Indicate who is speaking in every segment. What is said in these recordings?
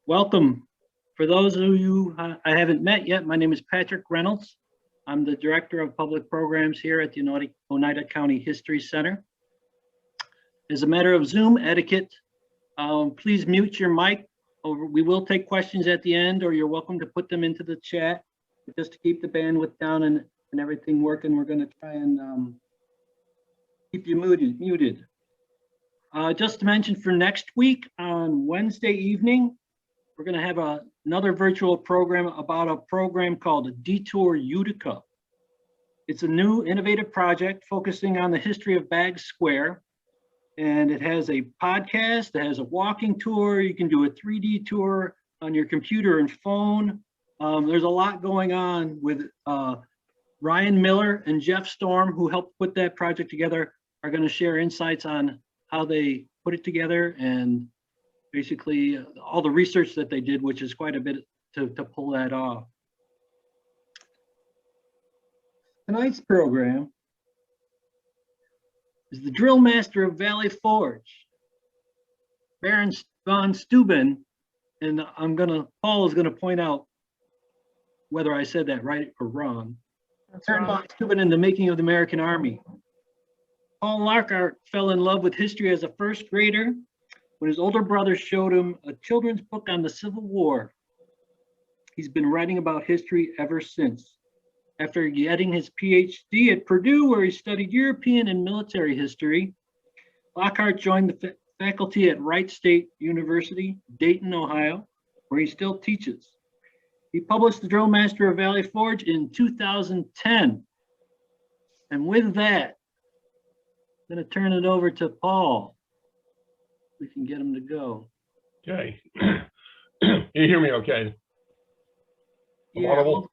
Speaker 1: Welcome. For those of you I haven't met yet, my name is Patrick Reynolds. I'm the Director of Public Programs here at the Oneida County History Center. As a matter of Zoom etiquette, please mute your mic. We will take questions at the end, or you're welcome to put them into the chat. Just to keep the bandwidth down and everything working, we're going to try and keep you muted. Just to mention, for next week on Wednesday evening, we're going to have another virtual program about a program called Detour Utica. It's a new innovative project focusing on the history of Baggs Square. And it has a podcast, it has a walking tour. You can do a 3D tour on your computer and phone. There's a lot going on with Ryan Miller and Jeff Storm, who helped put that project together, are going to share insights on how they put it together and basically all the research that they did, which is quite a bit to pull that off. Tonight's program is the Drillmaster of Valley Forge, Baron de Steuben, and Paul is gonna point out whether I said that right or wrong. Baron de Steuben in the making of the American Army. Paul Lockhart fell in love with history as a first grader when his older brother showed him a children's book on the Civil War. He's been writing about history ever since. After getting his PhD at Purdue, where he studied European and military history, Lockhart joined the faculty at Wright State University, Dayton, Ohio, where he still teaches. He published The Drillmaster of Valley Forge in 2010. And with that, I'm going to turn it over to Paul. We can get him to go.
Speaker 2: Okay. You hear me okay?
Speaker 1: Yeah.
Speaker 2: Audible?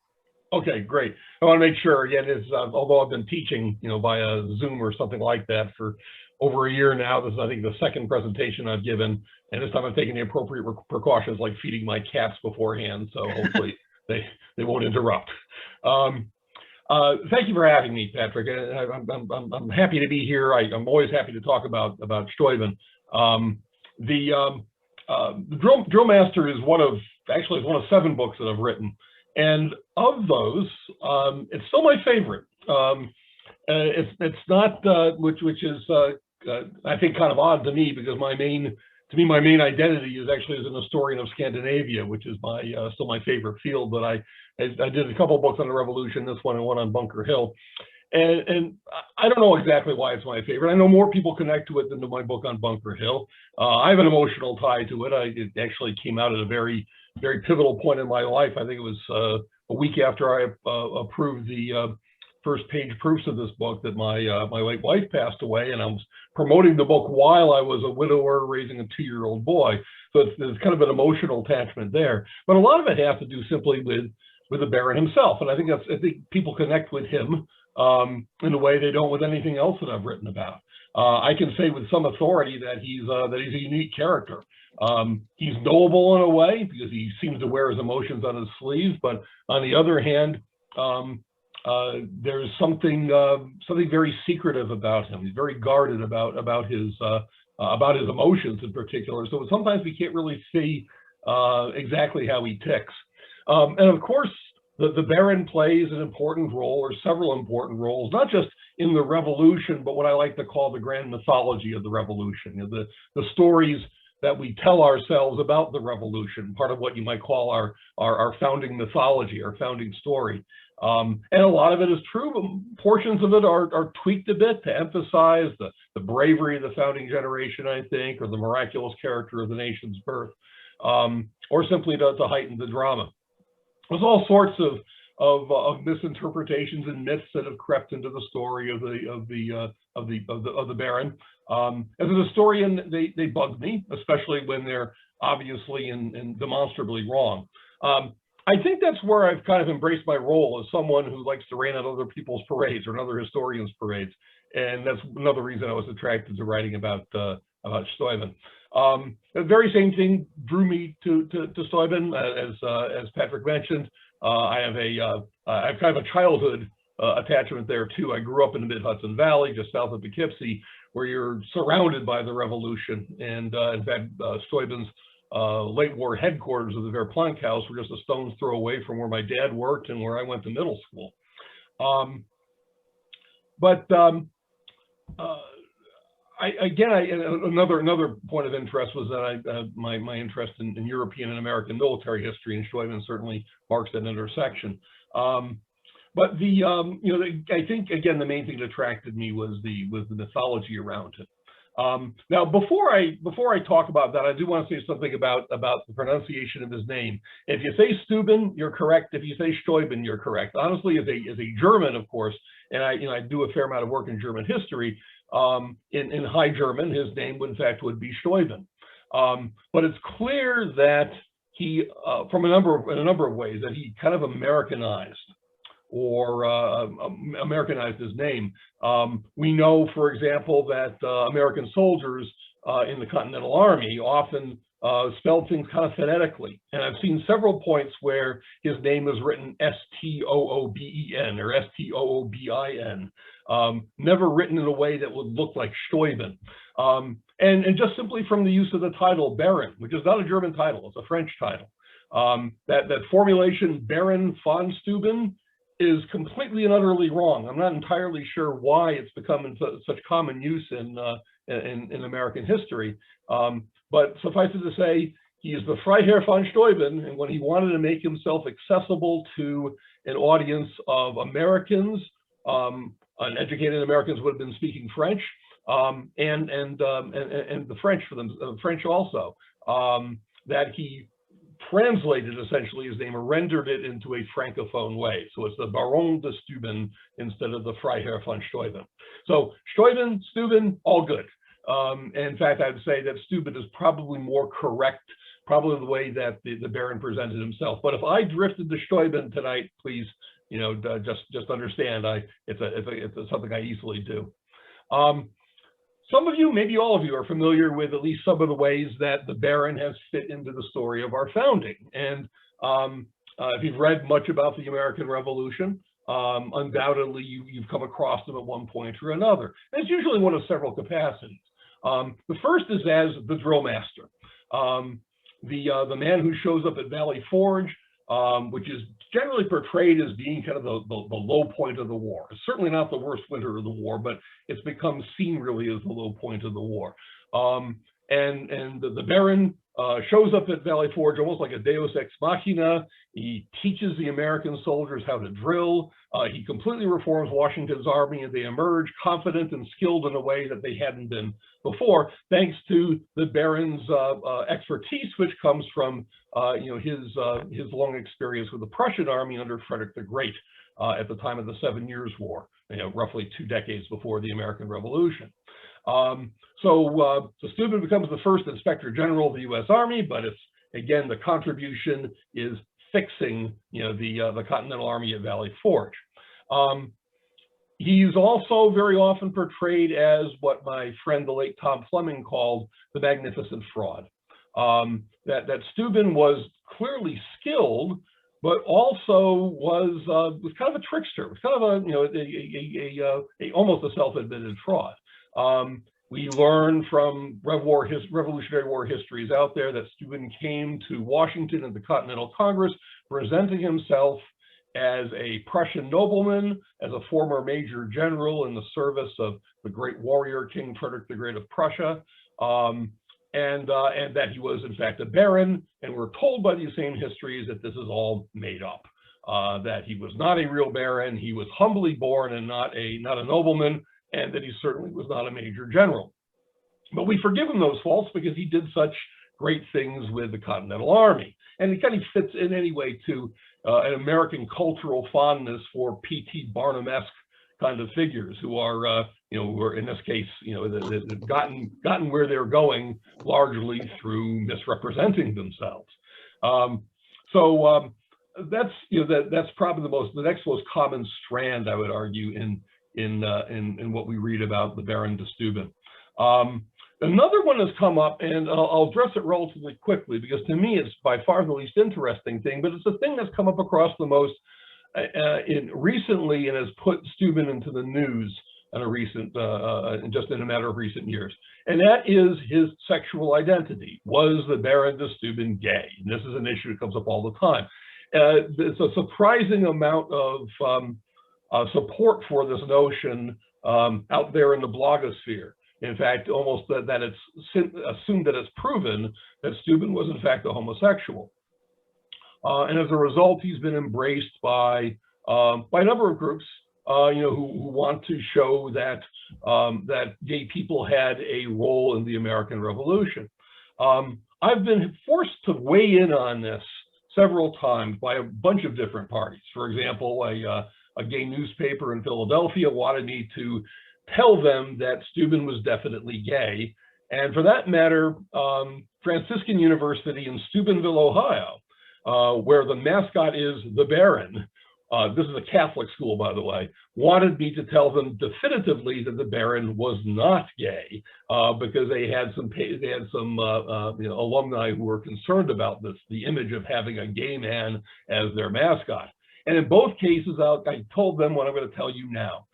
Speaker 2: Okay, great. I want to make sure, again, although I've been teaching, via Zoom or something like that for over a year now, this is, I think, the second presentation I've given, and this time I've taken the appropriate precautions, like feeding my cats beforehand, so hopefully they won't interrupt. Thank you for having me, Patrick. I'm happy to be here. I'm always happy to talk about Steuben. The Drillmaster is one of 7 books that I've written. And of those, it's still my favorite. It's not, which is, I think, kind of odd to me, because my main identity is actually as an historian of Scandinavia, which is still my favorite field. But I did a couple of books on the Revolution, this one and one on Bunker Hill. And I don't know exactly why it's my favorite. I know more people connect to it than to my book on Bunker Hill. I have an emotional tie to it. It actually came out at a very, very pivotal point in my life. I think it was a week after I approved the first page proofs of this book that my late wife passed away, and I was promoting the book while I was a widower raising a 2-year-old boy. So there's kind of an emotional attachment there. But a lot of it has to do simply with the Baron himself, and I think people connect with him in a way they don't with anything else that I've written about. I can say with some authority that he's a unique character. He's knowable in a way because he seems to wear his emotions on his sleeves, but on the other hand, there's something very secretive about him. He's very guarded about his emotions in particular. So sometimes we can't really see exactly how he ticks. And of course, the Baron plays an important role, or several important roles, not just in the Revolution, but what I like to call the grand mythology of the Revolution. The stories that we tell ourselves about the Revolution, part of what you might call our founding mythology, our founding story. And a lot of it is true, but portions of it are tweaked a bit to emphasize the bravery of the founding generation, I think, or the miraculous character of the nation's birth, or simply to heighten the drama. There's all sorts of misinterpretations and myths that have crept into the story of the Baron. As a historian, they bug me, especially when they're obviously and demonstrably wrong. I think that's where I've kind of embraced my role as someone who likes to rain on other people's parades or other historians' parades, and that's another reason I was attracted to writing about Steuben. The very same thing drew me to Steuben, as Patrick mentioned. I have kind of a childhood attachment there too. I grew up in the Mid-Hudson Valley, just south of Poughkeepsie, where you're surrounded by the Revolution, and in fact, Steuben's late war headquarters of the Verplank House were just a stone's throw away from where my dad worked and where I went to middle school. Another point of interest was that my interest in European and American military history, and Steuben certainly marks that intersection. But I think again the main thing that attracted me was the mythology around it. Now, before I talk about that, I do want to say something about the pronunciation of his name. If you say Steuben, you're correct. If you say Steuben, you're correct. Honestly, as a German, of course, and I do a fair amount of work in German history. In High German, his name, in fact, would be Steuben. But it's clear that he, in a number of ways, that he kind of Americanized Americanized his name. We know, for example, that American soldiers in the Continental Army often spelled things kind of phonetically. And I've seen several points where his name is written S-T-O-O-B-E-N or S-T-O-O-B-I-N, never written in a way that would look like Steuben. And just simply from the use of the title Baron, which is not a German title, it's a French title. That formulation Baron von Steuben is completely and utterly wrong. I'm not entirely sure why it's become in such common use in American history. But suffice it to say, he is the Freiherr von Steuben, and when he wanted to make himself accessible to an audience of Americans, uneducated Americans would have been speaking French, and the French for them, French also, that he translated essentially his name or rendered it into a francophone way. So it's the Baron de Steuben instead of the Freiherr von Steuben. So Steuben, all good. In fact, I'd say that Steuben is probably more correct, probably the way that the Baron presented himself. But if I drifted to Steuben tonight, please, just understand, it's something I easily do. Some of you, maybe all of you, are familiar with at least some of the ways that the Baron has fit into the story of our founding. And if you've read much about the American Revolution, undoubtedly you've come across them at one point or another. And it's usually one of several capacities. The first is as the Drillmaster, the man who shows up at Valley Forge, which is generally portrayed as being kind of the low point of the war. It's certainly not the worst winter of the war, but it's become seen really as the low point of the war. And the Baron shows up at Valley Forge almost like a deus ex machina. He teaches the American soldiers how to drill. He completely reforms Washington's army, and they emerge confident and skilled in a way that they hadn't been before, thanks to the Baron's expertise, which comes from his long experience with the Prussian army under Frederick the Great at the time of the 7 Years' War, roughly 2 decades before the American Revolution. So Steuben becomes the first Inspector General of the U.S. Army, but it's, again, the contribution is fixing, the Continental Army at Valley Forge. He's also very often portrayed as what my friend, the late Tom Fleming, called the magnificent fraud. That Steuben was clearly skilled, but also was kind of a trickster. Was kind of almost a self-admitted fraud. We learn from Revolutionary War histories out there that Steuben came to Washington at the Continental Congress, presenting himself as a Prussian nobleman, as a former major general in the service of the great warrior King Frederick the Great of Prussia, and that he was in fact a baron. And we're told by these same histories that this is all made up, that he was not a real baron, he was humbly born and not a nobleman, and that he certainly was not a major general. But we forgive him those faults because he did such great things with the Continental Army. And it kind of fits in anyway to an American cultural fondness for P.T. Barnum-esque kind of figures who are, who are in this case, they've gotten where they're going largely through misrepresenting themselves. So that's probably the next most common strand, I would argue, in what we read about the Baron de Steuben. Another one has come up, and I'll address it relatively quickly because to me it's by far the least interesting thing, but it's a thing that's come up across the most recently and has put Steuben into the news just in a matter of recent years. And that is his sexual identity. Was the Baron de Steuben gay? And this is an issue that comes up all the time. There's a surprising amount of support for this notion out there in the blogosphere. In fact, almost that it's assumed that it's proven that Steuben was in fact a homosexual. And as a result, he's been embraced by a number of groups, who want to show that that gay people had a role in the American Revolution. I've been forced to weigh in on this several times by a bunch of different parties. For example, a gay newspaper in Philadelphia wanted me to tell them that Steuben was definitely gay. And for that matter, Franciscan University in Steubenville, Ohio, where the mascot is the Baron, this is a Catholic school, by the way, wanted me to tell them definitively that the Baron was not gay, because they had some alumni who were concerned about this, the image of having a gay man as their mascot. And in both cases, I told them what I'm going to tell you now.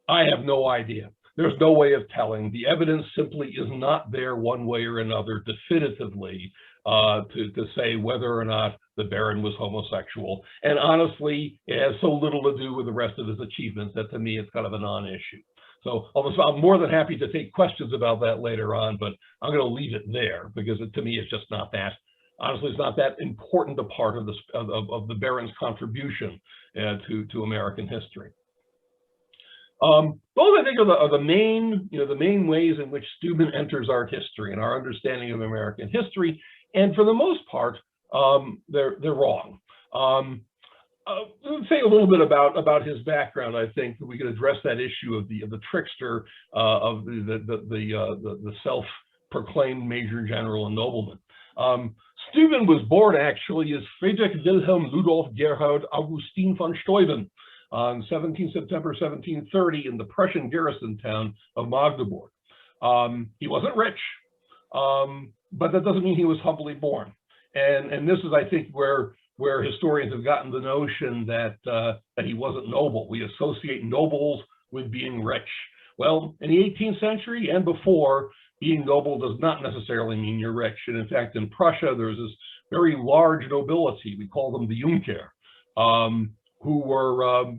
Speaker 2: I have no idea. There's no way of telling. The evidence simply is not there one way or another definitively to say whether or not the Baron was homosexual. And honestly, it has so little to do with the rest of his achievements that to me it's kind of a non-issue. So I'm more than happy to take questions about that later on, but I'm going to leave it there because to me it's just not that. Honestly, it's not that important a part of the Baron's contribution to American history. Those I think are the main ways in which Steuben enters our history and our understanding of American history. And for the most part, they're wrong. Let's say a little bit about his background. I think that we could address that issue of the trickster, of the self-proclaimed major general and nobleman. Steuben was born actually as Friedrich Wilhelm Ludolf Gerhard Augustin von Steuben on 17 September 1730 in the Prussian garrison town of Magdeburg. He wasn't rich, but that doesn't mean he was humbly born. And this is, I think, where historians have gotten the notion that he wasn't noble. We associate nobles with being rich. Well, in the 18th century and before, being noble does not necessarily mean you're rich. And in fact, in Prussia, there's this very large nobility. We call them the Junker, who were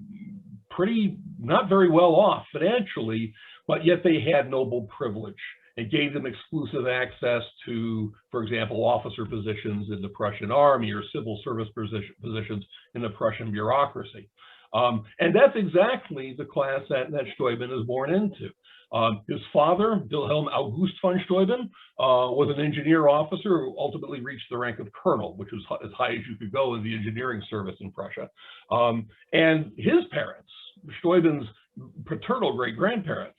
Speaker 2: pretty not very well off financially, but yet they had noble privilege. It gave them exclusive access to, for example, officer positions in the Prussian army or civil service positions in the Prussian bureaucracy. And that's exactly the class that Steuben is born into. His father, Wilhelm August von Steuben, was an engineer officer who ultimately reached the rank of colonel, which was as high as you could go in the engineering service in Prussia. And his parents, Steuben's paternal grandparents,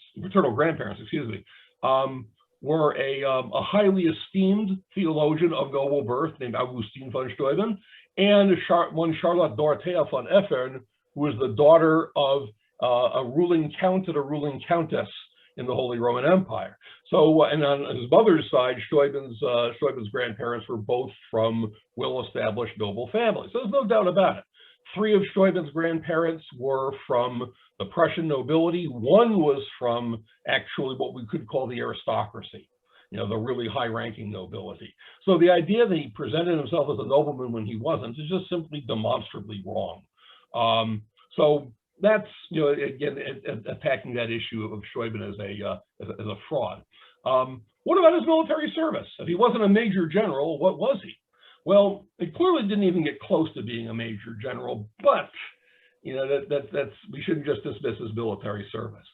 Speaker 2: were a highly esteemed theologian of noble birth named Augustin von Steuben, and one Charlotte Dorothea von Effern, who was the daughter of a ruling count and a ruling countess in the Holy Roman Empire. So, and on his mother's side, Steuben's grandparents were both from well-established noble families. So there's no doubt about it. 3 of Steuben's grandparents were from the Prussian nobility. 1 was from actually what we could call the aristocracy, the really high-ranking nobility. So the idea that he presented himself as a nobleman when he wasn't is just simply demonstrably wrong. So that's, again, attacking that issue of Steuben as a fraud. What about his military service? If he wasn't a major general, what was he? Well, he clearly didn't even get close to being a major general, but we shouldn't just dismiss his military service.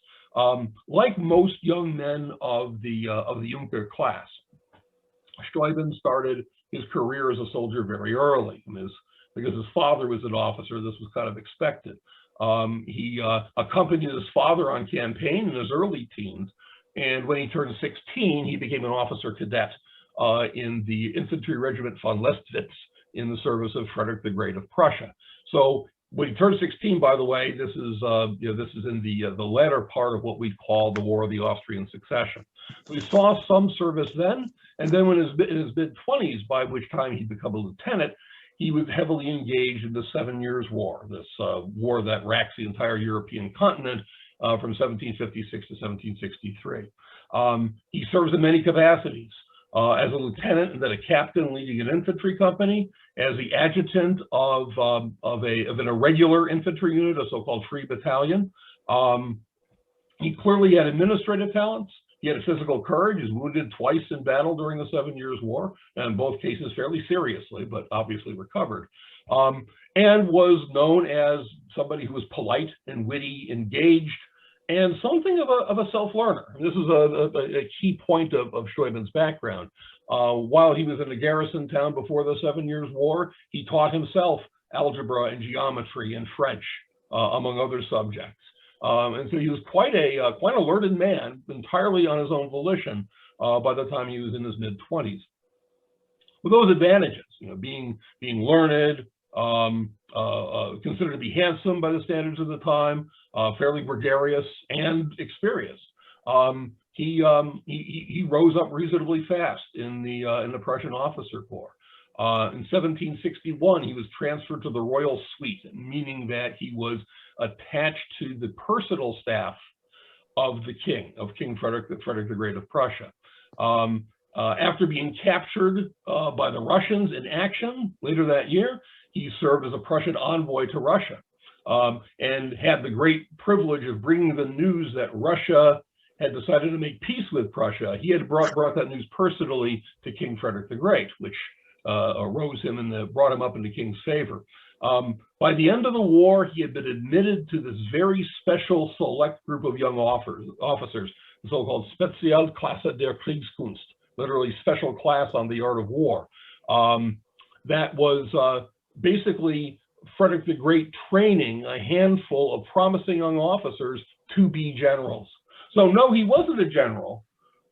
Speaker 2: Like most young men of the Junker class, Steuben started his career as a soldier very early, because his father was an officer. This was kind of expected. He accompanied his father on campaign in his early teens, and when he turned 16, he became an officer cadet in the infantry regiment von Lestwitz in the service of Frederick the Great of Prussia. So when he turned 16, by the way, this is in the latter part of what we'd call the War of the Austrian Succession. So he saw some service then, and then when in his mid-20s, by which time he'd become a lieutenant, he was heavily engaged in the 7 Years' War, this war that racks the entire European continent from 1756 to 1763. He serves in many capacities. As a lieutenant and then a captain leading an infantry company, as the adjutant of an irregular infantry unit, a so-called free battalion. He clearly had administrative talents. He had physical courage. He was wounded twice in battle during the 7 Years' War, and in both cases fairly seriously, but obviously recovered. And was known as somebody who was polite and witty, engaged, and something of a self-learner. This is a key point of Steuben's background. While he was in a garrison town before the 7 Years' War, he taught himself algebra and geometry and French, among other subjects. And so he was quite a learned man, entirely on his own volition, by the time he was in his mid-20s. With those advantages, being learned, considered to be handsome by the standards of the time, fairly gregarious and experienced. He rose up reasonably fast in the Prussian officer corps. In 1761, he was transferred to the royal suite, meaning that he was attached to the personal staff of King Frederick the Great of Prussia. After being captured by the Russians in action later that year, he served as a Prussian envoy to Russia, and had the great privilege of bringing the news that Russia had decided to make peace with Prussia. He had brought that news personally to King Frederick the Great, which arose him and brought him up into King's favor. By the end of the war, he had been admitted to this very special select group of young officers, the so-called Spezialklasse der Kriegskunst, literally special class on the art of war. That was basically Frederick the Great training a handful of promising young officers to be generals. So no, he wasn't a general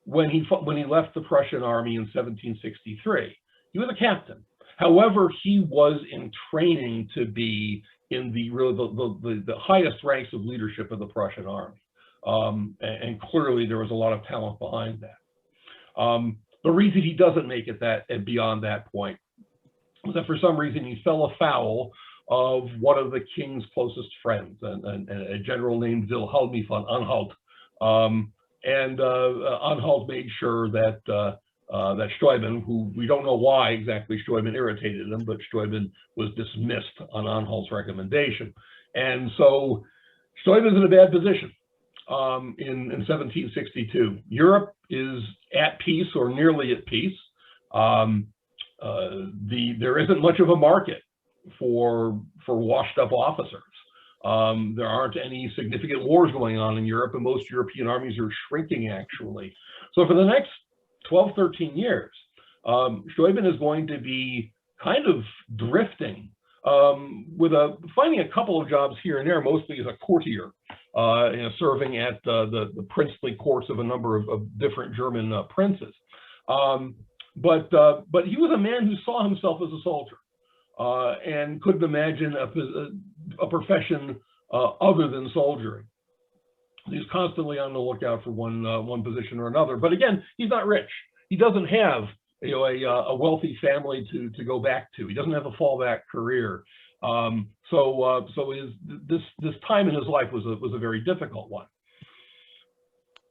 Speaker 2: when he left the Prussian army in 1763. He was a captain. However, he was in training to be in the highest ranks of leadership of the Prussian army. And clearly there was a lot of talent behind that. The reason he doesn't make it and beyond that point was that for some reason he fell afoul of one of the king's closest friends, a general named Wilhelm von Anhalt. Anhalt made sure that Steuben, who we don't know why exactly Steuben irritated him, but Steuben was dismissed on Anhalt's recommendation. And so Steuben's in a bad position in 1762. Europe is at peace or nearly at peace. There isn't much of a market for washed up officers. There aren't any significant wars going on in Europe, and most European armies are shrinking, actually. So for the next 12, 13 years, Steuben is going to be kind of drifting, finding a couple of jobs here and there, mostly as a courtier, serving at the princely courts of a number of different German princes. But he was a man who saw himself as a soldier and couldn't imagine a profession other than soldiering. He's constantly on the lookout for one position or another. But again, he's not rich. He doesn't have a wealthy family to go back to. He doesn't have a fallback career. So this time in his life was a very difficult one.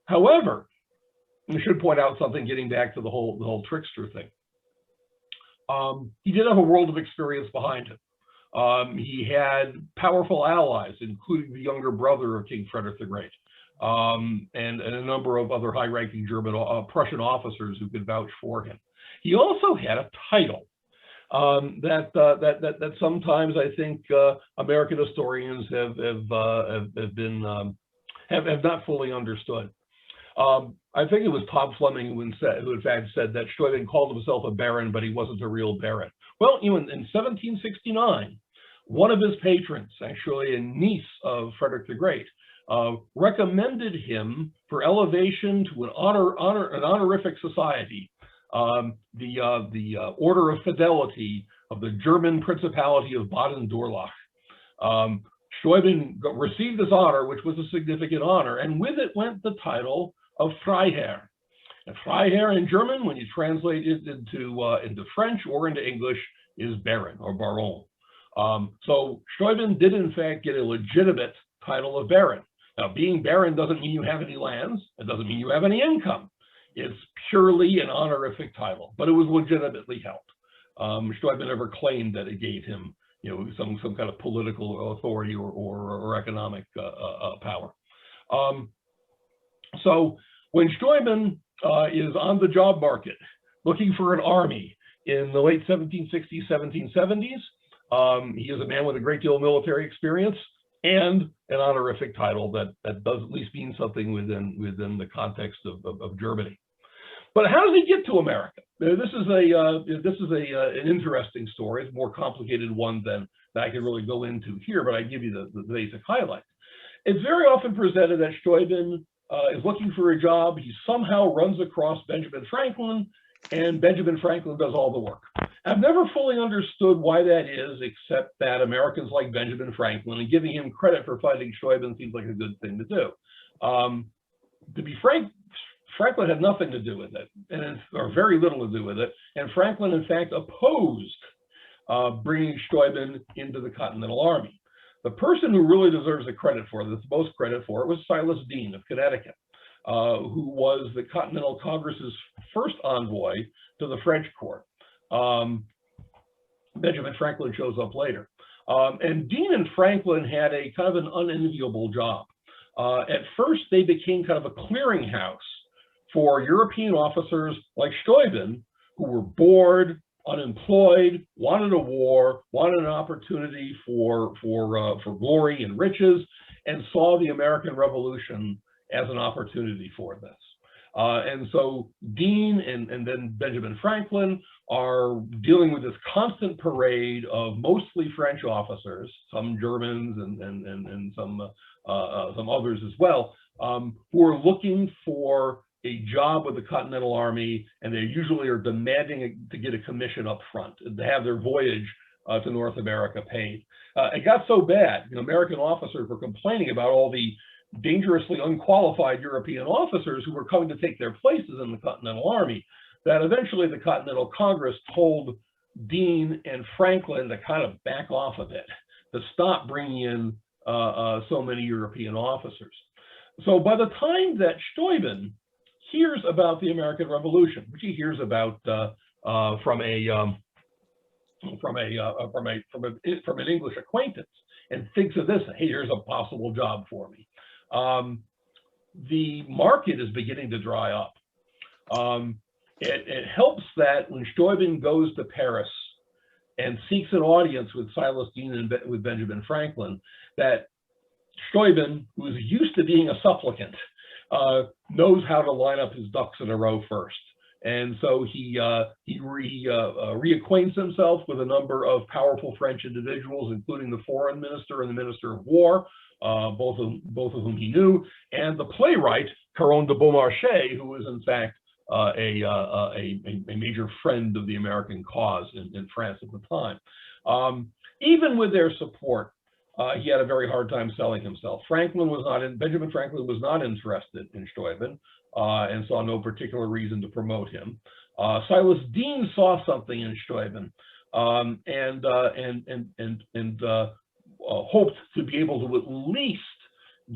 Speaker 2: However, we should point out something, getting back to the whole trickster thing. He did have a world of experience behind him. He had powerful allies, including the younger brother of King Frederick the Great, and a number of other high-ranking Prussian officers who could vouch for him. He also had a title that sometimes I think American historians have not fully understood. I think it was Tom Fleming who in fact said that Steuben called himself a baron, but he wasn't a real baron. Well, in 1769, one of his patrons, actually a niece of Frederick the Great, recommended him for elevation to an honorific society, the Order of Fidelity of the German Principality of Baden-Durlach. Steuben received this honor, which was a significant honor, and with it went the title of Freiherr. And Freiherr in German, when you translate it into French or into English, is Baron or Baron. So Steuben did in fact get a legitimate title of Baron. Now, being baron doesn't mean you have any lands. It doesn't mean you have any income. It's purely an honorific title, but it was legitimately held. Steuben never claimed that it gave him, some kind of political authority or economic power. So when Steuben is on the job market looking for an army in the late 1760s, 1770s, he is a man with a great deal of military experience and an honorific title that does at least mean something within the context of Germany. But how does he get to America? This is an interesting story. It's a more complicated one than I can really go into here, but I give you the basic highlights. It's very often presented that Steuben is looking for a job. He somehow runs across Benjamin Franklin, and Benjamin Franklin does all the work. I've never fully understood why that is, except that Americans like Benjamin Franklin, and giving him credit for finding Steuben seems like a good thing to do. To be frank, Franklin had nothing to do with it, or very little to do with it. And Franklin, in fact, opposed bringing Steuben into the Continental Army. The person who really deserves the credit for this, most credit for it, was Silas Deane of Connecticut, who was the Continental Congress's first envoy to the French court. Benjamin Franklin shows up later. And Deane and Franklin had a kind of an unenviable job. At first, they became kind of a clearinghouse for European officers like Steuben, who were bored, unemployed, wanted a war, wanted an opportunity for glory and riches, and saw the American Revolution as an opportunity for this. And so Deane and then Benjamin Franklin are dealing with this constant parade of mostly French officers, some Germans and some others as well, who are looking for a job with the Continental Army, and they usually are demanding to get a commission up front and to have their voyage to North America paid. It got so bad, American officers were complaining about all the dangerously unqualified European officers who were coming to take their places in the Continental Army, that eventually the Continental Congress told Deane and Franklin to kind of back off a bit, to stop bringing in so many European officers. So by the time that Steuben hears about the American Revolution, which he hears about from an English acquaintance, and thinks of this, hey, here's a possible job for me. The market is beginning to dry up. It helps that when Steuben goes to Paris and seeks an audience with Silas Deane and with Benjamin Franklin, that Steuben, who is used to being a supplicant, knows how to line up his ducks in a row first. And so he reacquaints himself with a number of powerful French individuals, including the foreign minister and the minister of war, both of whom he knew, and the playwright Caron de Beaumarchais, who was in fact a major friend of the American cause in France at the time. Even with their support, he had a very hard time selling himself. Benjamin Franklin was not interested in Steuben and saw no particular reason to promote him. Silas Deane saw something in Steuben and hoped to be able to at least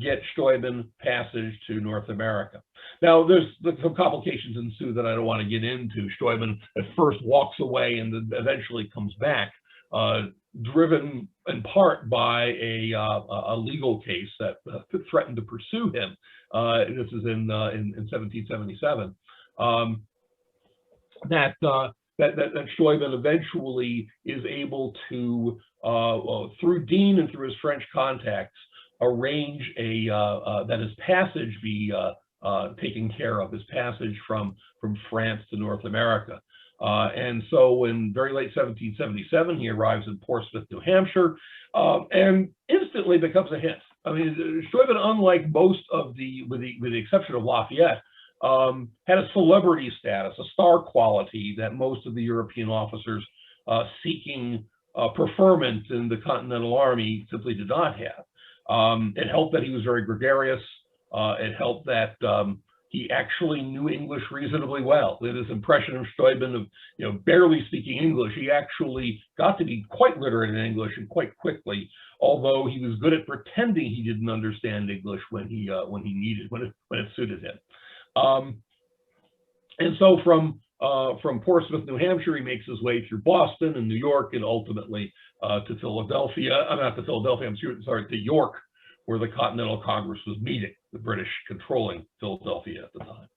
Speaker 2: get Steuben passage to North America. Now, there's some complications ensue that I don't want to get into. Steuben at first walks away and then eventually comes back, driven in part by a legal case that threatened to pursue him. This is in 1777. That Steuben eventually is able to, through Deane and through his French contacts, arrange that his passage be taken care of, his passage from France to North America. And so in very late 1777, he arrives in Portsmouth, New Hampshire, and instantly becomes a hit. I mean, Steuben, unlike most of with the exception of Lafayette, had a celebrity status, a star quality that most of the European officers seeking preferment in the Continental Army simply did not have. It helped that he was very gregarious. It helped that he actually knew English reasonably well. In his impression of Steuben of barely speaking English, he actually got to be quite literate in English and quite quickly, although he was good at pretending he didn't understand English when it suited him. And so from Portsmouth, New Hampshire, he makes his way through Boston and New York, and ultimately to Philadelphia. Not to Philadelphia. To York, where the Continental Congress was meeting, the British controlling Philadelphia at the time.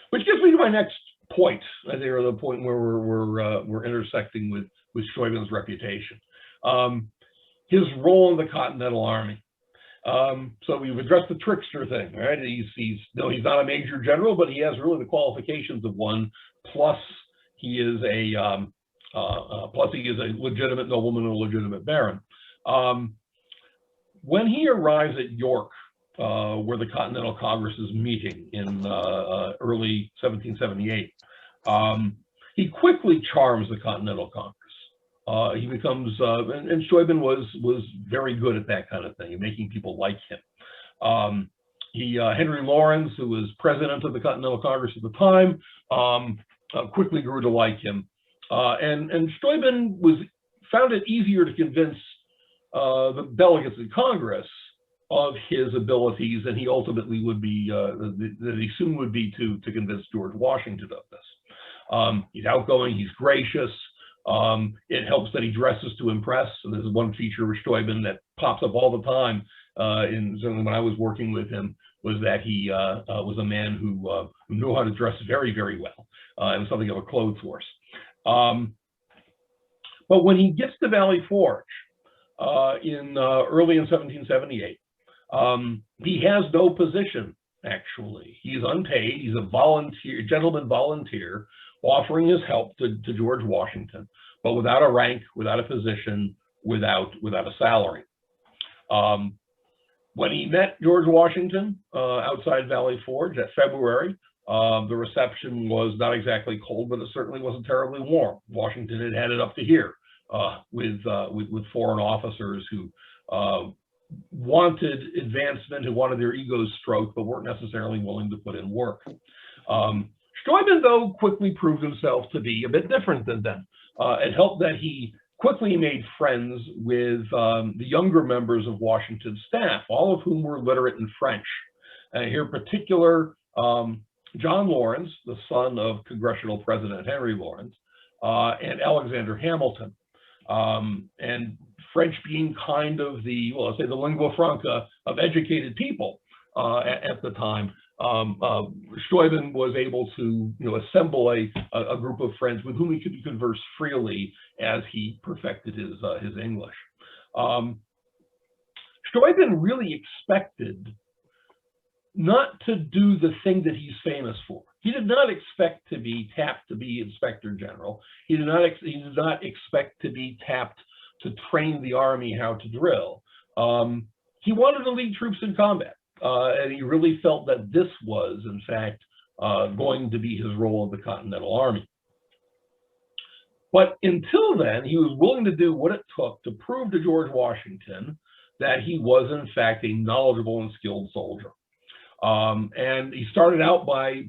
Speaker 2: Which gets me to my next point. I think are the point where we're intersecting with Steuben's reputation. His role in the Continental Army. So we've addressed the trickster thing, right? He's not a major general, but he has really the qualifications of one. Plus, he is a legitimate nobleman and a legitimate baron. When he arrives at York, where the Continental Congress is meeting in early 1778, he quickly charms the Continental Congress. He becomes, and Steuben was very good at that kind of thing, making people like him. Henry Lawrence, who was president of the Continental Congress at the time, quickly grew to like him. And Steuben found it easier to convince the delegates in Congress of his abilities than he ultimately would be, that he soon would be to convince George Washington of this. He's outgoing, he's gracious. It helps that he dresses to impress. And this is one feature of Steuben that pops up all the time, certainly when I was working with him, was that he was a man who knew how to dress very, very well, and something of a clothes horse. But when he gets to Valley Forge early in 1778, he has no position, actually. He's unpaid. He's a volunteer, gentleman volunteer, offering his help to George Washington, but without a rank, without a position, without a salary. When he met George Washington outside Valley Forge that February, the reception was not exactly cold, but it certainly wasn't terribly warm. Washington had it up to here with foreign officers who wanted advancement, who wanted their egos stroked, but weren't necessarily willing to put in work. Steuben, though, quickly proved himself to be a bit different than them. It helped that he quickly made friends with the younger members of Washington's staff, all of whom were literate in French. Here in particular, John Lawrence, the son of Congressional President Henry Lawrence, and Alexander Hamilton. And French being kind of the, well, let's say the lingua franca of educated people at the time. Steuben was able to, assemble a group of friends with whom he could converse freely as he perfected his English. Steuben really expected not to do the thing that he's famous for. He did not expect to be tapped to be Inspector General. He did not expect to be tapped to train the army how to drill. He wanted to lead troops in combat. And he really felt that this was, in fact, going to be his role in the Continental Army. But until then, he was willing to do what it took to prove to George Washington that he was, in fact, a knowledgeable and skilled soldier. And he started out by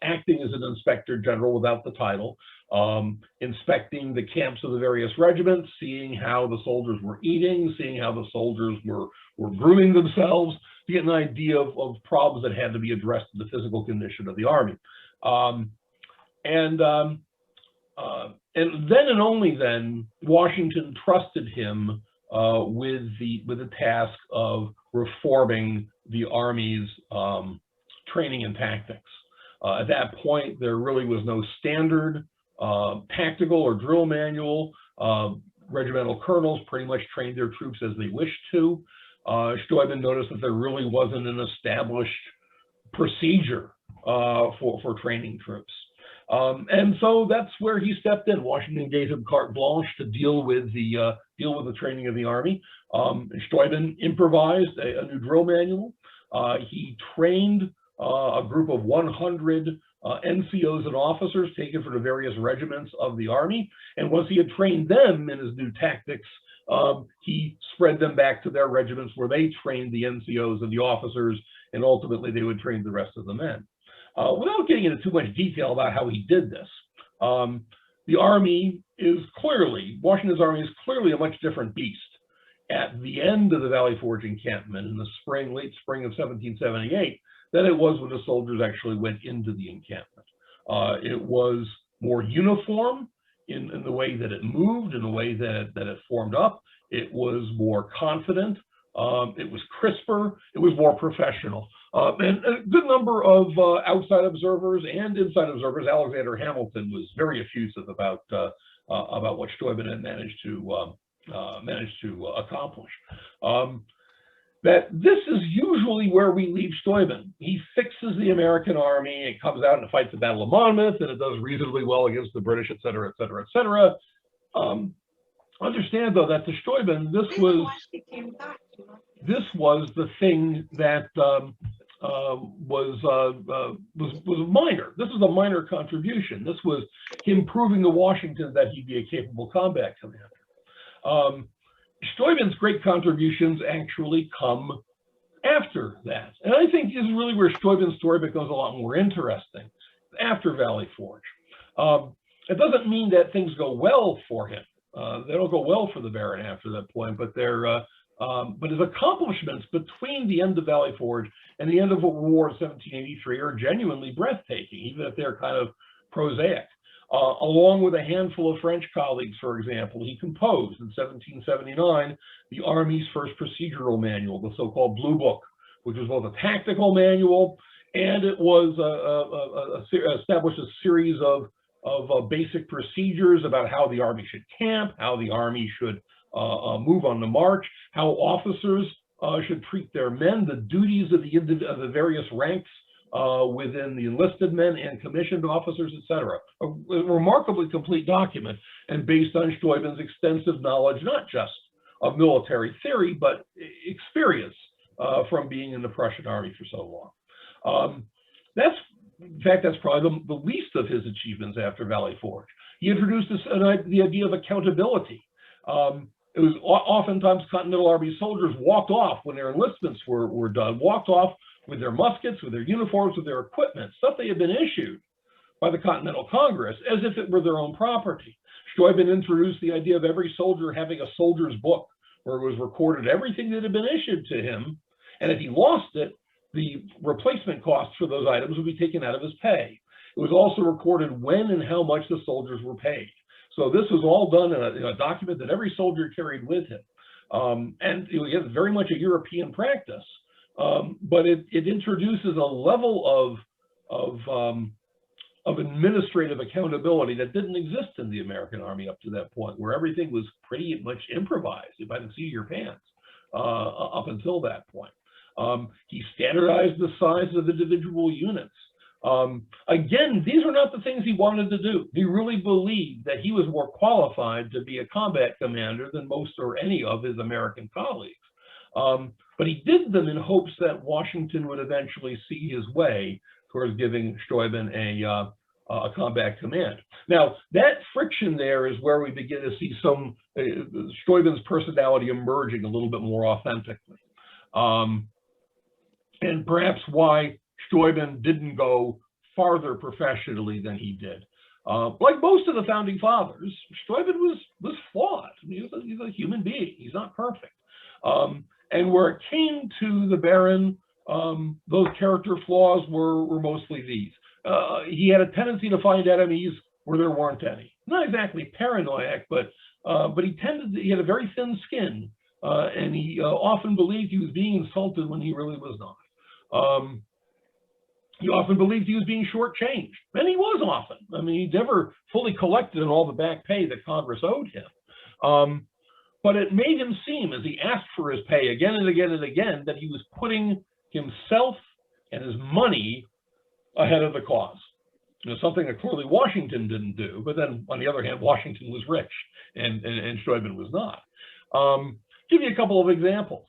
Speaker 2: acting as an inspector general without the title, inspecting the camps of the various regiments, seeing how the soldiers were eating, seeing how the soldiers were grooming themselves, to get an idea of problems that had to be addressed in the physical condition of the army. And then and only then, Washington trusted him with the task of reforming the army's training and tactics. At that point, there really was no standard tactical or drill manual. Regimental colonels pretty much trained their troops as they wished to. Steuben noticed that there really wasn't an established procedure for training troops. And so that's where he stepped in. Washington gave him carte blanche to deal with the training of the army. Steuben improvised a new drill manual. He trained a group of 100 NCOs and officers taken from the various regiments of the army. And once he had trained them in his new tactics, he spread them back to their regiments where they trained the NCOs and the officers and ultimately they would train the rest of the men. Without getting into too much detail about how he did this, the army is clearly, Washington's army is clearly a much different beast at the end of the Valley Forge encampment in the spring, late spring of 1778, than it was when the soldiers actually went into the encampment. It was more uniform in the way that it moved, in the way that it formed up. It was more confident. It was crisper. It was more professional. And a good number of outside observers and inside observers, Alexander Hamilton was very effusive about what Steuben had managed to accomplish. That this is usually where we leave Steuben. He fixes the American army, it comes out and fights the Battle of Monmouth, and it does reasonably well against the British, et cetera, et cetera, et cetera. Understand, though, that to Steuben, this was the thing that was minor. This was a minor contribution. This was him proving to Washington that he'd be a capable combat commander. Steuben's great contributions actually come after that. And I think this is really where Steuben's story becomes a lot more interesting, after Valley Forge. It doesn't mean that things go well for him. They don't go well for the Baron after that point, but his accomplishments between the end of Valley Forge and the end of World War 1783 are genuinely breathtaking, even if they're kind of prosaic. Along with a handful of French colleagues, for example, he composed in 1779 the Army's first procedural manual, the so-called Blue Book, which was both a tactical manual and it was established a series of basic procedures about how the Army should camp, how the Army should move on the march, how officers should treat their men, the duties of the various ranks within the enlisted men and commissioned officers, etc. A remarkably complete document, and based on Steuben's extensive knowledge, not just of military theory, but experience from being in the Prussian army for so long. In fact, that's probably the least of his achievements after Valley Forge. He introduced the idea of accountability. It was oftentimes Continental Army soldiers walked off when their enlistments were done, walked off with their muskets, with their uniforms, with their equipment, stuff they had been issued by the Continental Congress, as if it were their own property. Steuben introduced the idea of every soldier having a soldier's book, where it was recorded everything that had been issued to him, and if he lost it, the replacement costs for those items would be taken out of his pay. It was also recorded when and how much the soldiers were paid. So this was all done in a document that every soldier carried with him. And it was very much a European practice, but it introduces a level of administrative accountability that didn't exist in the American Army up to that point, where everything was pretty much improvised, if I can see your pants, up until that point. He standardized the size of individual units. Again, these are not the things he wanted to do. He really believed that he was more qualified to be a combat commander than most or any of his American colleagues. But he did them in hopes that Washington would eventually see his way towards giving Steuben a combat command. Now, that friction there is where we begin to see some Steuben's personality emerging a little bit more authentically. And perhaps why Steuben didn't go farther professionally than he did. Like most of the founding fathers, Steuben was flawed. He's a human being. He's not perfect. And where it came to the Baron, those character flaws were mostly these. He had a tendency to find enemies where there weren't any. Not exactly paranoid, but he had a very thin skin, and he often believed he was being insulted when he really was not. He often believed he was being shortchanged, and he was often. I mean, he never fully collected on all the back pay that Congress owed him. But it made him seem, as he asked for his pay again and again and again, that he was putting himself and his money ahead of the cause. Something that clearly Washington didn't do, but then on the other hand, Washington was rich and Steuben was not. Give you a couple of examples.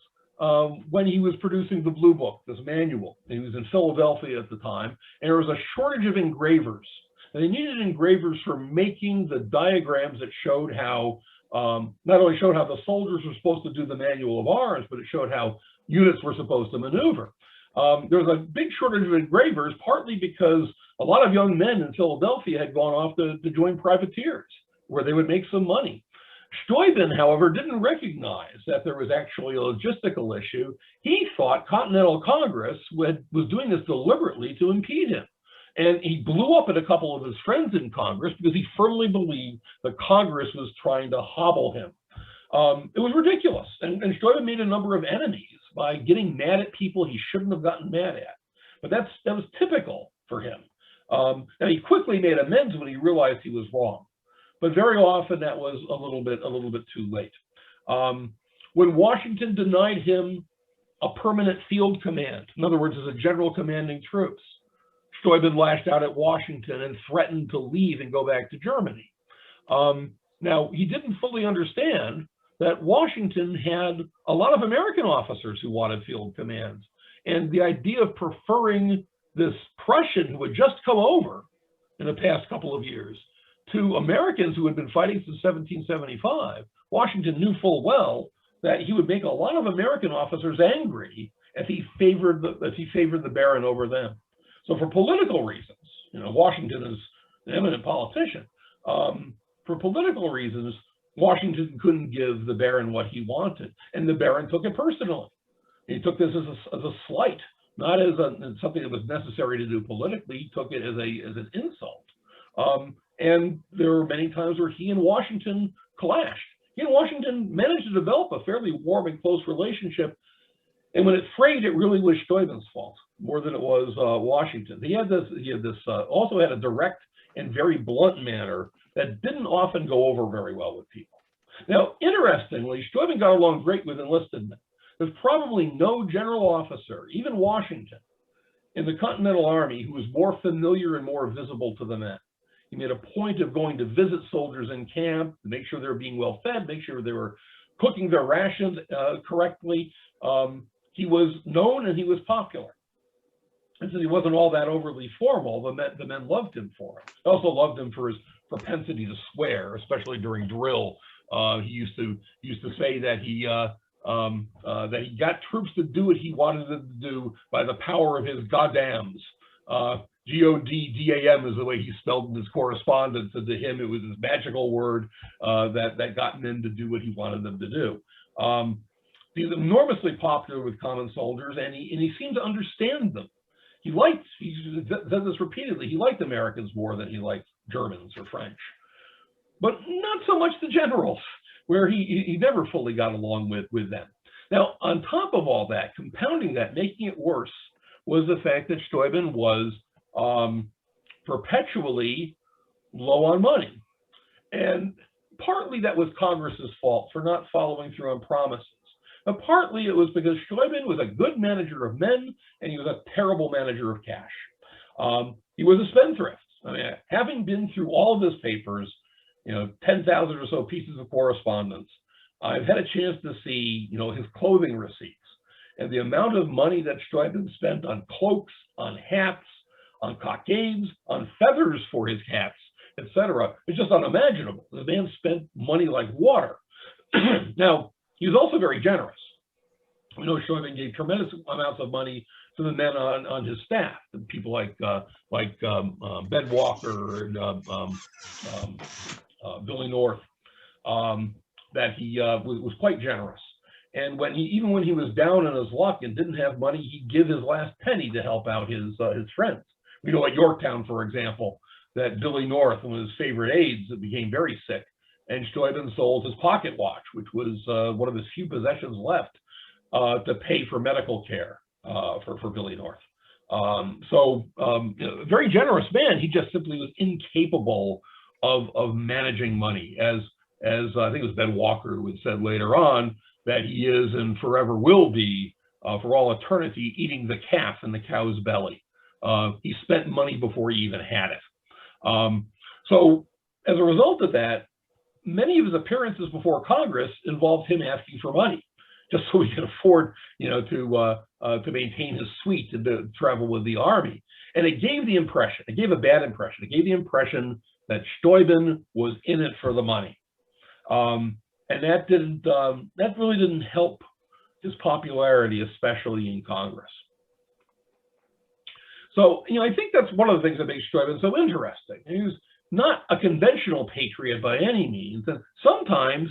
Speaker 2: When he was producing the Blue Book, this manual, he was in Philadelphia at the time, and there was a shortage of engravers. And they needed engravers for making the diagrams that showed how, not only showed how the soldiers were supposed to do the manual of arms, but it showed how units were supposed to maneuver. There was a big shortage of engravers, partly because a lot of young men in Philadelphia had gone off to join privateers, where they would make some money. Steuben, however, didn't recognize that there was actually a logistical issue. He thought Continental Congress was doing this deliberately to impede him. And he blew up at a couple of his friends in Congress because he firmly believed that Congress was trying to hobble him. It was ridiculous. And Steuben made a number of enemies by getting mad at people he shouldn't have gotten mad at. But that was typical for him. And he quickly made amends when he realized he was wrong. But very often that was a little bit too late. When Washington denied him a permanent field command, in other words, as a general commanding troops, Steuben lashed out at Washington and threatened to leave and go back to Germany. Now, he didn't fully understand that Washington had a lot of American officers who wanted field commands. And the idea of preferring this Prussian who had just come over in the past couple of years to Americans who had been fighting since 1775, Washington knew full well that he would make a lot of American officers angry if he favored the Baron over them. So for political reasons, Washington is an eminent politician. For political reasons, Washington couldn't give the Baron what he wanted, and the Baron took it personally. He took this as a slight, not as something that was necessary to do politically. He took it as an insult. And there were many times where he and Washington clashed. He and Washington managed to develop a fairly warm and close relationship. And when it frayed, it really was Steuben's fault more than it was Washington. He also had a direct and very blunt manner that didn't often go over very well with people. Now, interestingly, Steuben got along great with enlisted men. There's probably no general officer, even Washington, in the Continental Army who was more familiar and more visible to the men. He made a point of going to visit soldiers in camp, to make sure they were being well fed, make sure they were cooking their rations correctly. He was known and he was popular. And since he wasn't all that overly formal, the men loved him for it. They also loved him for his propensity to swear, especially during drill. He used to say that he got troops to do what he wanted them to do by the power of his goddams. G-O-D-D-A-M is the way he spelled in his correspondence, and to him it was this magical word that got men to do what he wanted them to do. He was enormously popular with common soldiers, and he seemed to understand them. He said this repeatedly, he liked Americans more than he liked Germans or French. But not so much the generals, where he never fully got along with them. Now, on top of all that, compounding that, making it worse, was the fact that Steuben was perpetually low on money. And partly that was Congress's fault for not following through on promises. But partly it was because Steuben was a good manager of men and he was a terrible manager of cash. He was a spendthrift. I mean, having been through all of his papers, 10,000 or so pieces of correspondence, I've had a chance to see, his clothing receipts. And the amount of money that Steuben spent on cloaks, on hats, on cockades, on feathers for his hats, etc., is just unimaginable. The man spent money like water. Now, he was also very generous. We know Steuben gave tremendous amounts of money to the men on his staff, people like Ben Walker and Billy North, that he was quite generous. And even when he was down on his luck and didn't have money, he'd give his last penny to help out his friends. We know at Yorktown, for example, that Billy North, one of his favorite aides, became very sick, and Steuben sold his pocket watch, which was one of his few possessions left, to pay for medical care for Billy North. Very generous man. He just simply was incapable of managing money, as I think it was Ben Walker who had said later on that he is and forever will be, for all eternity, eating the calf in the cow's belly. He spent money before he even had it. So as a result of that, many of his appearances before Congress involved him asking for money, just so he could afford, to maintain his suite and to travel with the army. And it gave a bad impression. It gave the impression that Steuben was in it for the money. And that really didn't help his popularity, especially in Congress. So, I think that's one of the things that makes Steuben so interesting. He was not a conventional patriot by any means. And sometimes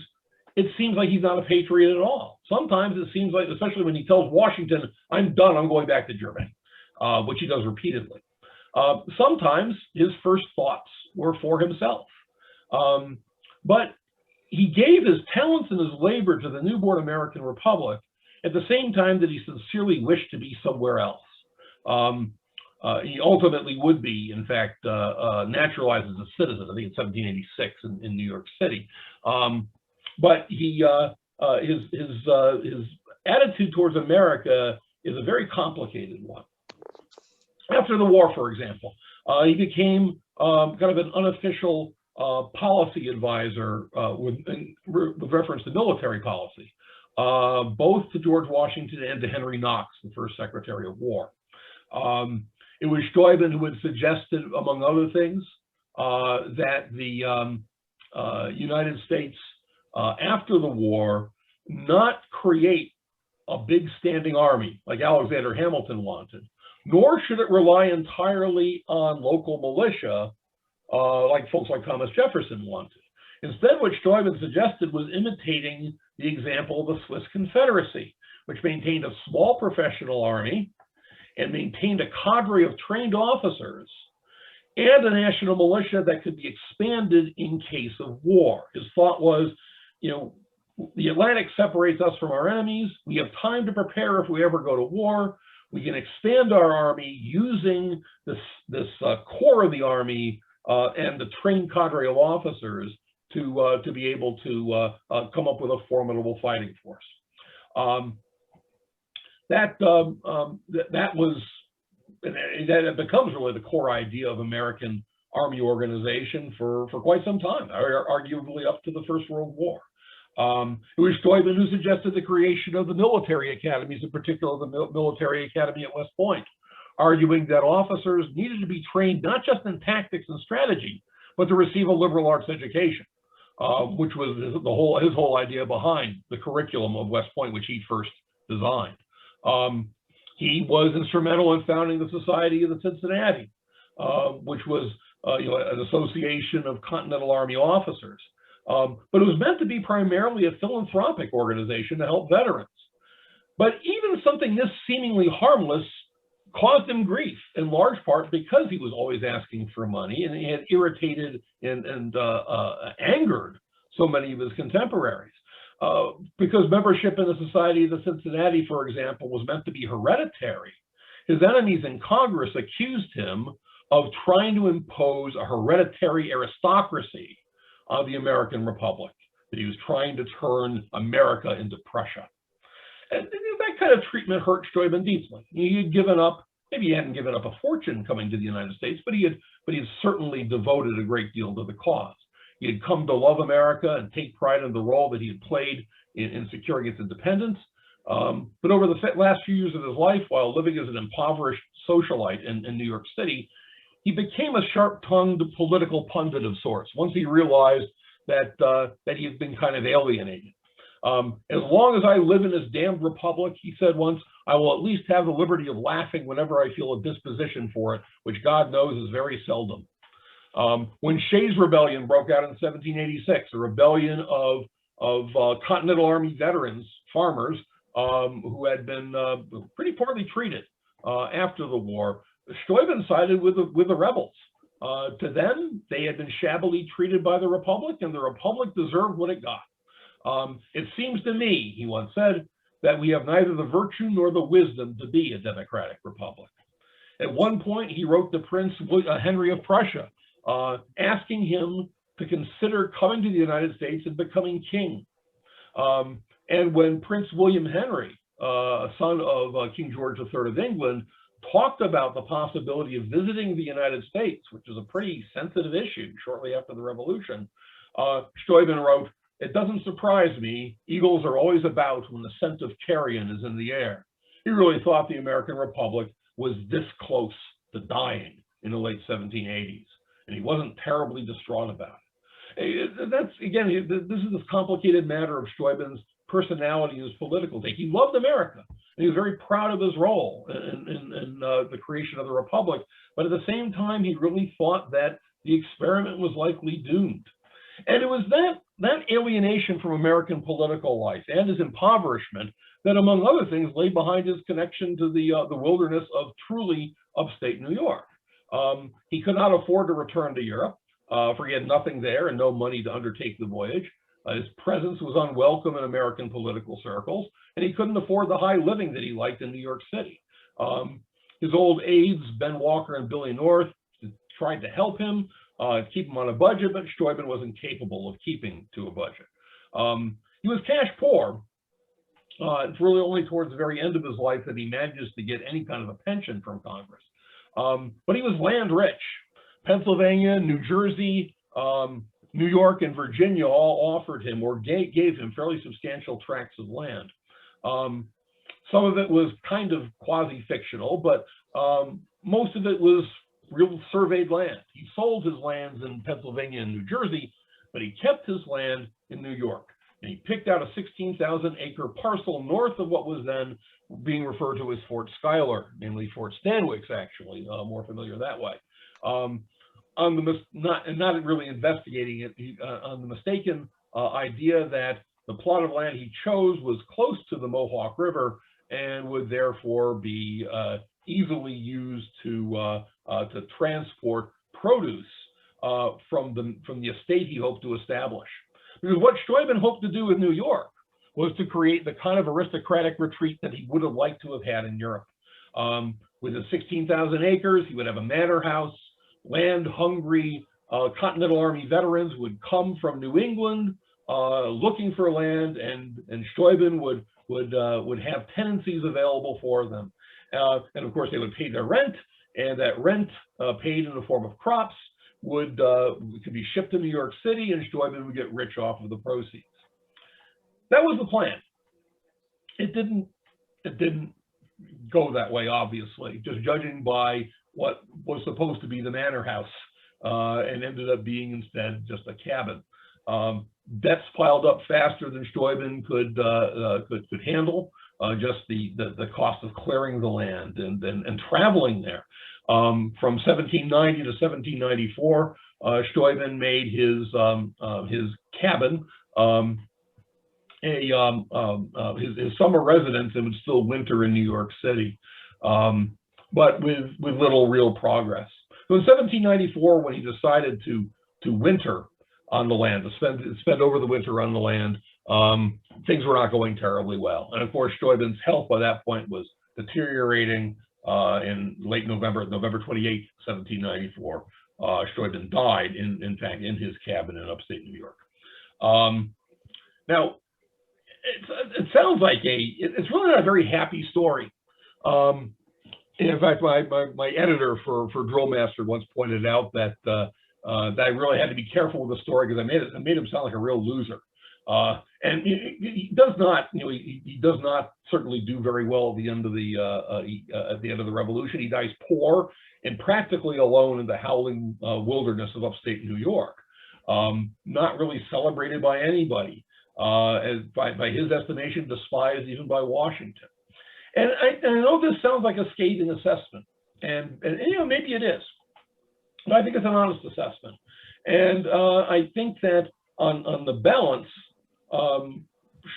Speaker 2: it seems like he's not a patriot at all. Sometimes it seems like, especially when he tells Washington, I'm done, I'm going back to Germany, which he does repeatedly. Sometimes his first thoughts were for himself. But he gave his talents and his labor to the newborn American Republic at the same time that he sincerely wished to be somewhere else. He ultimately would be, in fact, naturalized as a citizen, I think in 1786 in New York City. But his attitude towards America is a very complicated one. After the war, for example, he became kind of an unofficial policy advisor with reference to military policy, both to George Washington and to Henry Knox, the first Secretary of War. It was Steuben who had suggested, among other things, that the United States, after the war, not create a big standing army like Alexander Hamilton wanted, nor should it rely entirely on local militia like folks like Thomas Jefferson wanted. Instead, what Steuben suggested was imitating the example of the Swiss Confederacy, which maintained a small professional army and maintained a cadre of trained officers and a national militia that could be expanded in case of war. His thought was, the Atlantic separates us from our enemies. We have time to prepare if we ever go to war. We can expand our army using this core of the army and the trained cadre of officers to be able to come up with a formidable fighting force. That becomes really the core idea of American army organization for quite some time, arguably up to the First World War. It was Steuben who suggested the creation of the military academies, in particular the military academy at West Point, arguing that officers needed to be trained not just in tactics and strategy, but to receive a liberal arts education, which was his whole idea behind the curriculum of West Point, which he first designed. He was instrumental in founding the Society of the Cincinnati, which was an association of Continental Army officers. But it was meant to be primarily a philanthropic organization to help veterans. But even something this seemingly harmless caused him grief, in large part because he was always asking for money, and he had irritated and angered so many of his contemporaries. Because membership in the Society of the Cincinnati, for example, was meant to be hereditary, his enemies in Congress accused him of trying to impose a hereditary aristocracy on the American Republic, that he was trying to turn America into Prussia. And that kind of treatment hurt Steuben deeply. He had given up, maybe he hadn't given up a fortune coming to the United States, but he had certainly devoted a great deal to the cause. He had come to love America and take pride in the role that he had played in securing its independence. But over the last few years of his life, while living as an impoverished socialite in New York City, he became a sharp-tongued political pundit of sorts once he realized that he had been kind of alienated. As long as I live in this damned republic, he said once, I will at least have the liberty of laughing whenever I feel a disposition for it, which God knows is very seldom. When Shays' Rebellion broke out in 1786, a rebellion of Continental Army veterans, farmers, who had been pretty poorly treated after the war, Steuben sided with the rebels. To them, they had been shabbily treated by the Republic, and the Republic deserved what it got. It seems to me, he once said, that we have neither the virtue nor the wisdom to be a democratic republic. At one point, he wrote to Prince Henry of Prussia, asking him to consider coming to the United States and becoming king. And when Prince William Henry, son of King George III of England, talked about the possibility of visiting the United States, which was a pretty sensitive issue shortly after the Revolution, Steuben wrote, "It doesn't surprise me. Eagles are always about when the scent of carrion is in the air." He really thought the American Republic was this close to dying in the late 1780s, and he wasn't terribly distraught about it. That's, again, this is this complicated matter of Steuben's personality and his political take. He loved America, And he was very proud of his role in the creation of the Republic. But at the same time, he really thought that the experiment was likely doomed. And it was that alienation from American political life and his impoverishment that, among other things, lay behind his connection to the wilderness of truly upstate New York. He could not afford to return to Europe, for he had nothing there and no money to undertake the voyage. His presence was unwelcome in American political circles, and he couldn't afford the high living that he liked in New York City. His old aides, Ben Walker and Billy North, tried to help him, keep him on a budget, but Steuben wasn't capable of keeping to a budget. He was cash poor. It's really only towards the very end of his life that he manages to get any kind of a pension from Congress. But he was land rich. Pennsylvania, New Jersey, New York, and Virginia all offered him or gave him fairly substantial tracts of land. Some of it was kind of quasi-fictional, but most of it was real surveyed land. He sold his lands in Pennsylvania and New Jersey, but he kept his land in New York. And he picked out a 16,000-acre parcel north of what was then being referred to as Fort Schuyler, namely Fort Stanwix, actually, more familiar that way. Not really investigating it, on the mistaken idea that the plot of land he chose was close to the Mohawk River and would therefore be easily used to transport produce from the estate he hoped to establish. Because what Steuben hoped to do in New York was to create the kind of aristocratic retreat that he would have liked to have had in Europe. With his 16,000 acres, he would have a manor house. Land-hungry Continental Army veterans would come from New England looking for land, and Steuben would have tenancies available for them. And of course, they would pay their rent, and that rent paid in the form of crops could be shipped to New York City, and Steuben would get rich off of the proceeds. That was the plan. It didn't go that way, obviously, just judging by what was supposed to be the manor house, and ended up being instead just a cabin. Debts piled up faster than Steuben could handle. Just the cost of clearing the land and traveling there. From 1790 to 1794, Steuben made his cabin his summer residence, and would still winter in New York City, but with little real progress. So in 1794, when he decided to winter on the land, to spend over the winter on the land, things were not going terribly well. And of course, Steuben's health by that point was deteriorating. In late November 28, 1794, Steuben died, in fact, in his cabin in upstate New York. Now, it sounds like it's really not a very happy story. In fact, my editor for Drillmaster once pointed out that I really had to be careful with the story because I made him sound like a real loser. And he does not, he does not certainly do very well at the end of the revolution. He dies poor and practically alone in the howling wilderness of upstate New York, not really celebrated by anybody, as by his estimation, despised even by Washington. And I know this sounds like a scathing assessment, and maybe it is, but I think it's an honest assessment. And I think that on the balance,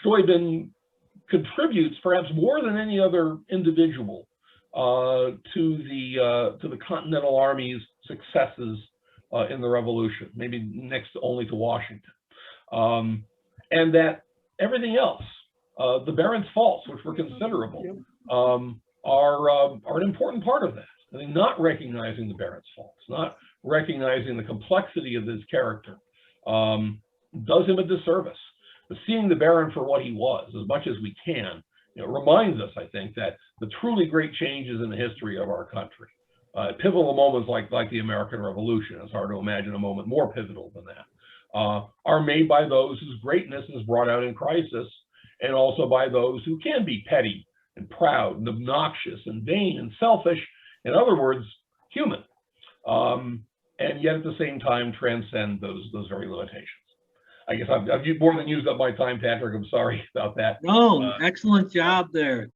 Speaker 2: Steuben contributes perhaps more than any other individual to the Continental Army's successes in the Revolution, maybe next only to Washington, and that everything else, the Baron's faults, which were considerable, are an important part of that. I think not recognizing the Baron's faults, not recognizing the complexity of his character, does him a disservice. But seeing the Baron for what he was, as much as we can, reminds us, I think, that the truly great changes in the history of our country, pivotal moments like the American Revolution, it's hard to imagine a moment more pivotal than that, are made by those whose greatness is brought out in crisis, and also by those who can be petty and proud and obnoxious and vain and selfish, in other words, human, and yet at the same time transcend those very limitations. I guess I've more than used up my time, Patrick. I'm sorry about that.
Speaker 1: No, excellent job there.